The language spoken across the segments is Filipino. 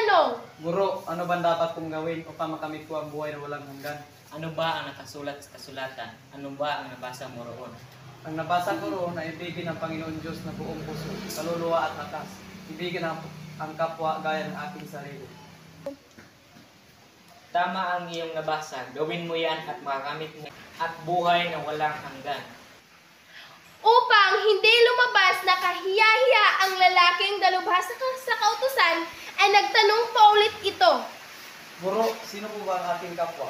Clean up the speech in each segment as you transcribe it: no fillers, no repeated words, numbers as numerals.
tanong. Guro, ano ba dapat kong gawin upang makamit ko ang buhay na walang hanggan? Ano ba ang nakasulat sa kasulatan? Ano ba ang nabasa mo roon? Ang nabasa ko roon na ibigin ang Panginoon Diyos na buong puso, kaluluwa at lakas. Ibigin ang kapwa gaya ng aking sarili. Tama ang iyong nabasa. Gawin mo yan at makakamit mo at buhay na walang hanggan. Upang hindi lumabas na kahiya-hiya ang lalaking dalubhasa sa kautusan, ay nagtanong pa ulit ito. Guro, sino po ba ang aking kapwa?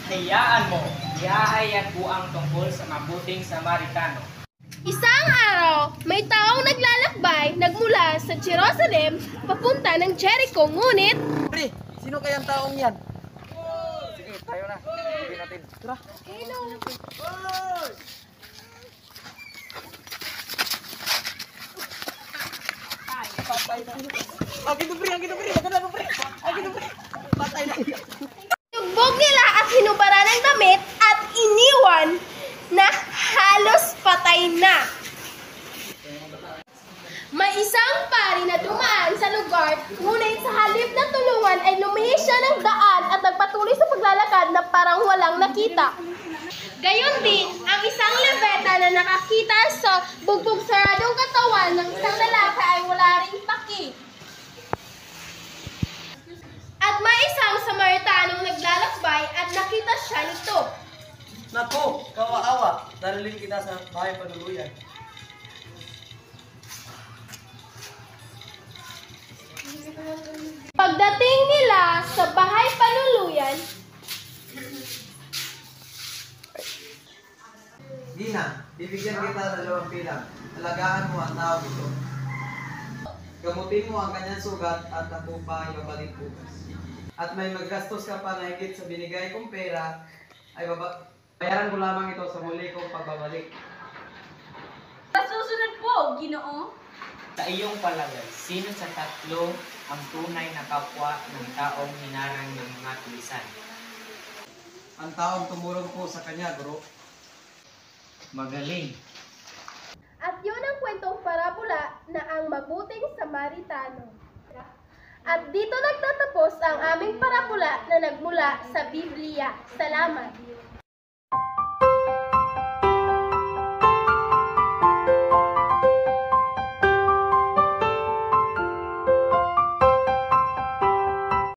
Hayaan mo, ihahayag ko ang tungkol sa mabuting Samaritano. Isang araw, may taong naglalakbay nagmula sa Jerusalem papunta ng Jericho, ngunit Pre, sino kayang taong yan? Sige, tayo na. Sabihin natin. Tara. Akin to pre, maganda to pre. Akin to pre. Patay na. tugbog nila at hinubara ng damit at iniwan na halos patay na. May isang pari na dumaan sa lugar, ngunit sa halip na tulungan ay lumihis siya ng daan at nagpatuloy sa paglalakad na parang walang nakita. Gayon din, ang isang lebeta na nakakita sa bugbog saradong katawan ng isang lalaki ay wala ring paki. At may isang Samaritanong naglalakbay at nakita siya nito. Nako, kawa-awa. Daraling kita sa bahay panuluyan. Pagdating nila sa bahay panuluyan, Gina, bibigyan kita ng 2 pilang. Alagaan mo ang tao ito. Gamutin mo ang kanyang sugat at ako pa ibabalik bukas. At may maggastos ka pa na higit sa binigay kong pera, ay bayaran ko lamang ito sa muli kong pagbabalik. Sa susunod po, Ginoo. Sa iyong palagay, sino sa tatlo ang tunay na kapwa ng taong hinarang ng mga tulisan? Ang taong tumulong po sa kanya, guro. Magaling. at yun ang kwentong parabola na ang mabuting Samaritano. At dito nagtatapos ang aming parabola na nagmula sa Biblia. Salamat!